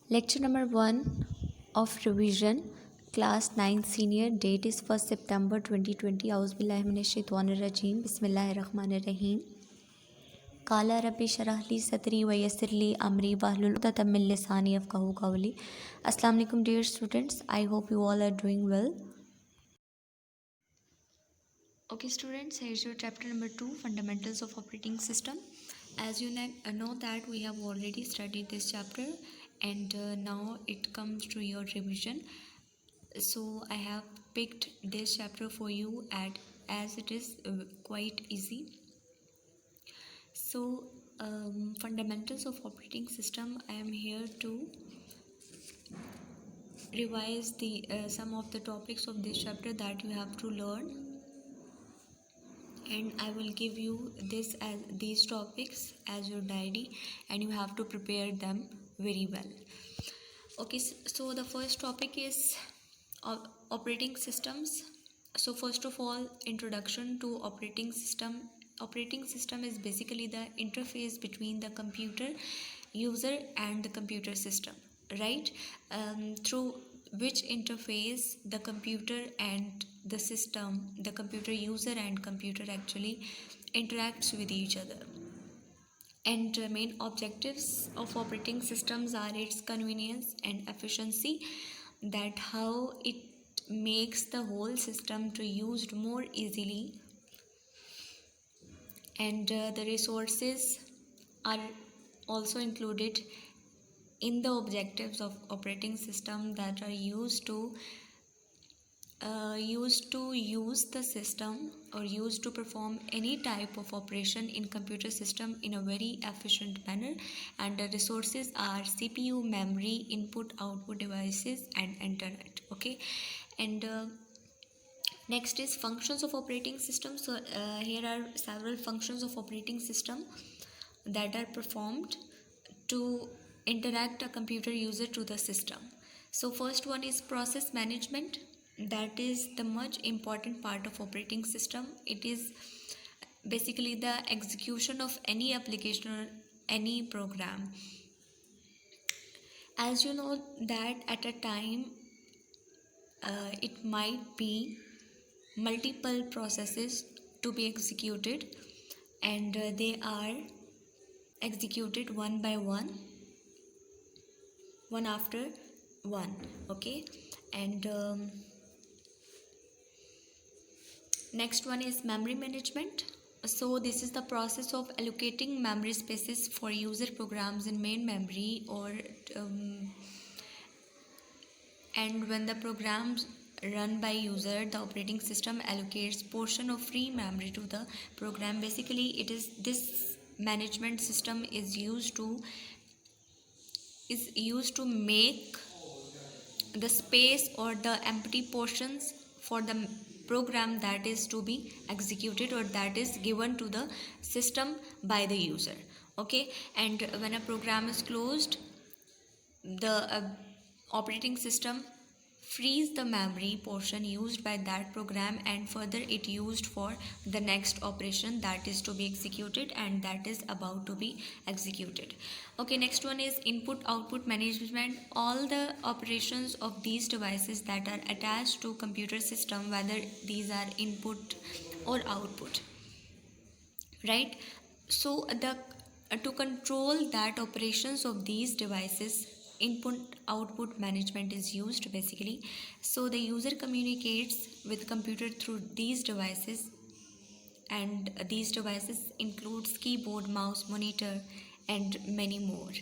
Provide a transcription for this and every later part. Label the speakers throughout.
Speaker 1: Lecture number 1 of revision, class 9 senior, date is 1st September 2020. Auzubillahiminash-shaytanir-rajim. Bismillahir-rahmanir-rahim. Qala rabbi shrah li sadri wa yassir li amri wahlul 'uqdatam min lisani yafqahu qawli. Assalamu alaikum dear students. I hope you all are doing well. Okay students, here's your chapter number 2, fundamentals of operating system. As you know that we have already studied this chapter, and now it comes to your revision. So I have picked this chapter for you as it is quite easy. So fundamentals of operating system, I am here to revise the some of the topics of this chapter that you have to learn, and I will give you these topics as your diary, and you have to prepare them very well. Okay, so the first topic is operating systems. So first of all, introduction to operating system. Operating system is basically the interface between the computer user and the computer system, right? Through which interface the computer and the system, the computer user and computer actually interacts with each other. And main objectives of operating systems are its convenience and efficiency, that how it makes the whole system to used more easily, and the resources are also included in the objectives of operating system that are used to use the system or used to perform any type of operation in computer system in a very efficient manner. And the resources are CPU, memory, input output devices, and internet. Okay, and next is functions of operating system. So here are several functions of operating system that are performed to interact a computer user to the system. So first one is process management. That is the much important part of operating system. It is basically the execution of any application or any program. As you know that at a time it might be multiple processes to be executed, and they are executed one by one after one. Okay, and next one is memory management. So this is the process of allocating memory spaces for user programs in main memory, or and when the programs run by user, the operating system allocates portion of free memory to the program. Basically it is this management system is used to make the space or the empty portions for the program that is to be executed or that is given to the system by the user. Okay, and when a program is closed, the operating system frees the memory portion used by that program, and further it used for the next operation that is to be executed and that is about to be executed. Okay, next one is input output management. All the operations of these devices that are attached to computer system, whether these are input or output, right? So the to control that operations of these devices, input output management is used basically. So the user communicates with computer through these devices, and these devices includes keyboard, mouse, monitor, and many more.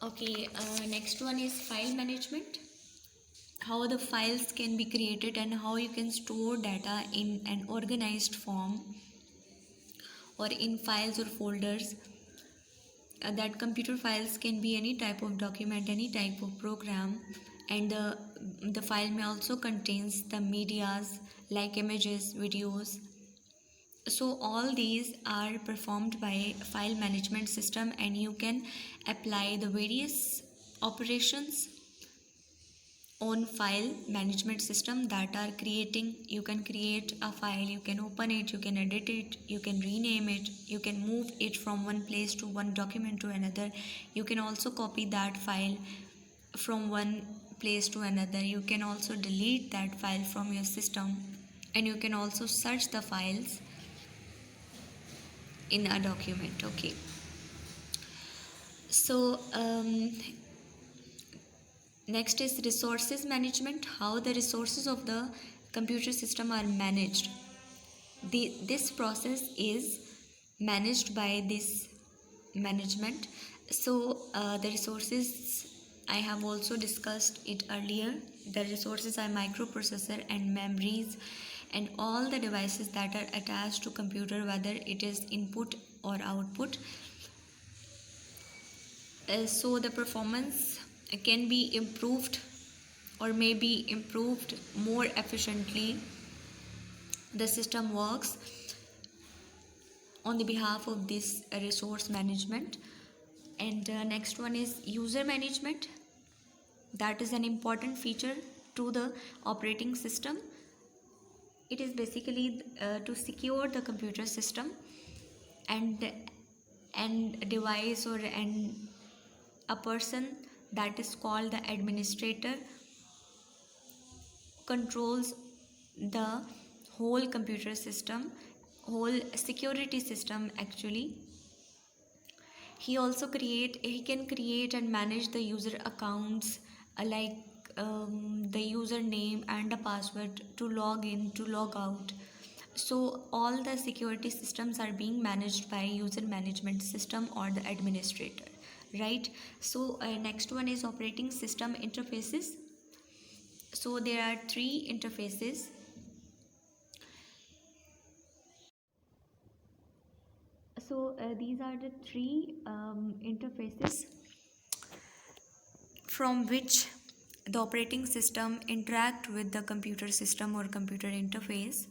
Speaker 1: Okay, next one is file management. How the files can be created and how you can store data in an organized form or in files or folders. That computer files can be any type of document, any type of program, and the file may also contains the medias like images, videos. So all these are performed by file management system, and you can apply the various operations own file management system that are creating. You can create a file, you can open it, you can edit it, you can rename it, you can move it from one place to one document to another. You can also copy that file from one place to another. You can also delete that file from your system, and you can also search the files in a document. Okay, so next is resources management, how the resources of the computer system are managed. This process is managed by this management. So the resources, I have also discussed it earlier. The resources are microprocessor and memories and all the devices that are attached to computer, whether it is input or output. So the performance can be improved or may be improved more efficiently. The system works on the behalf of this resource management. And next one is user management. That is an important feature to the operating system. It is basically to secure the computer system, and device or and a person that is called the administrator controls the whole computer system, whole security system actually. He can create and manage the user accounts, like the username and the password to log in, to log out. So all the security systems are being managed by user management system or the administrator, right? So next one is operating system interfaces. So there are three interfaces. So these are the three interfaces from which the operating system interact with the computer system or computer interface.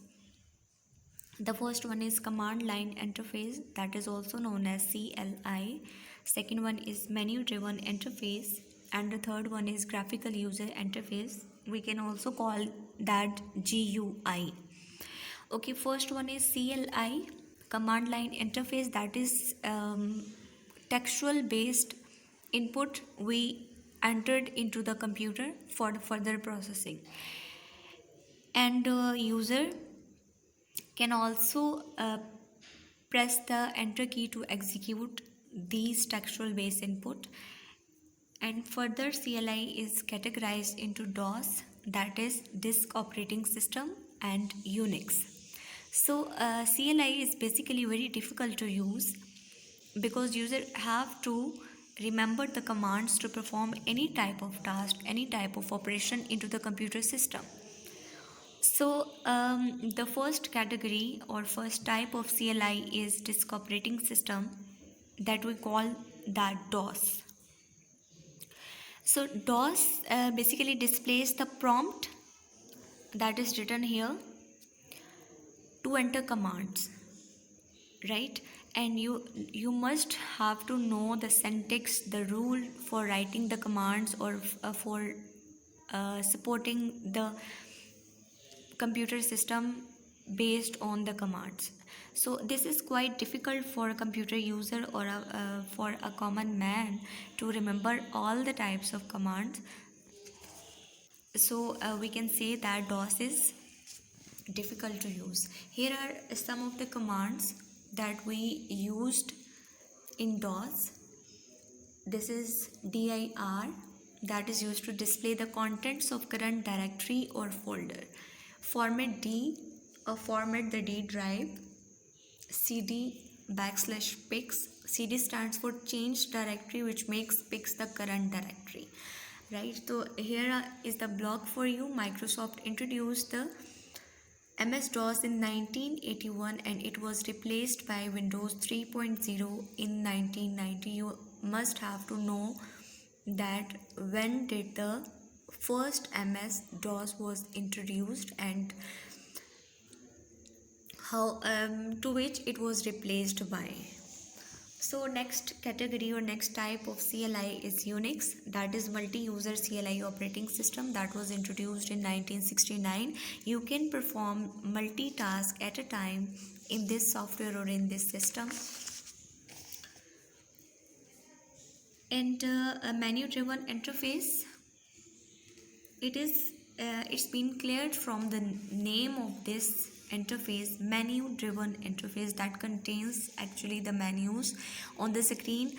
Speaker 1: The first one is command line interface, that is also known as CLI. Second one is menu driven interface, and the third one is graphical user interface. We can also call that GUI. Okay, first one is CLI, command line interface. That is textual based input we entered into the computer for further processing. And user can also press the enter key to execute these textual based input. And further, CLI is categorized into DOS, that is disk operating system, and Unix. So CLI is basically very difficult to use because user have to remember the commands to perform any type of task, any type of operation into the computer system. So the first category or first type of CLI is disk operating system, that we call that DOS. So DOS basically displays the prompt that is written here to enter commands, right? And you must have to know the syntax, the rule for writing the commands or for supporting the computer system based on the commands. So this is quite difficult for a computer user or for a common man to remember all the types of commands. So we can say that DOS is difficult to use. Here are some of the commands that we used in DOS. This is dir, that is used to display the contents of current directory or folder. Format D, format the D drive. CD /pix. CD stands for change directory, which makes pix the current directory, right? So here is the block for you. Microsoft introduced the MS-DOS in 1981 and it was replaced by Windows 3.0 in 1990. You must have to know that when did the first MS-DOS was introduced and how to which it was replaced by. So next category or next type of CLI is Unix, that is multi-user CLI operating system, that was introduced in 1969. You can perform multitask at a time in this software or in this system. And a menu driven interface, it's been cleared from the name of this interface, menu driven interface, that contains actually the menus on the screen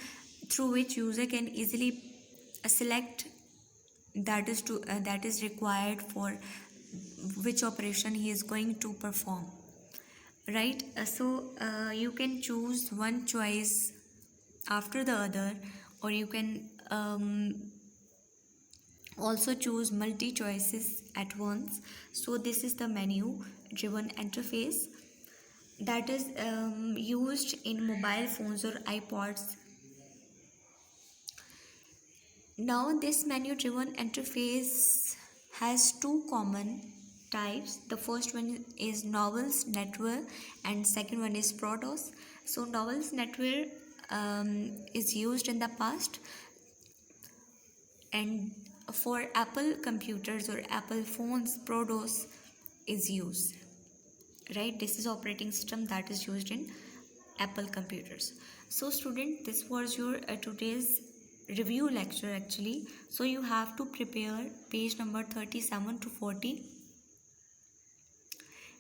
Speaker 1: through which user can easily select that is required for which operation he is going to perform, right? You can choose one choice after the other, or you can also choose multi choices at once. So this is the menu driven interface that is used in mobile phones or iPods. Now this menu driven interface has two common types. The first one is Novell's Netware and second one is Protos. So Novell's Netware is used in the past, and for Apple computers or Apple phones, Protos is used, right? This is operating system that is used in Apple computers. So student, this was your today's review lecture actually. So you have to prepare page number 37 to 40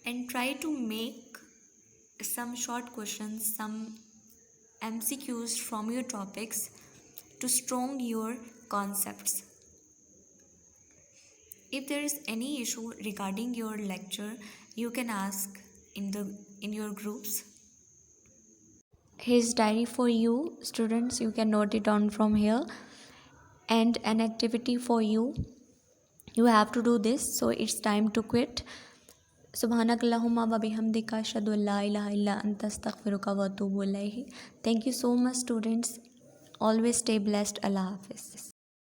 Speaker 1: and try to make some short questions, some MCQs from your topics to strong your concepts. If there is any issue regarding your lecture, you can ask in your groups. Here's diary for you students, you can note it down from here. And an activity for you, you have to do this. So it's time to quit. Subhanakallahumma wa bihamdika ashhadu an la ilaha illa anta astaghfiruka wa atubu ilayhi. Thank you so much students. Always stay blessed. Allah Hafiz.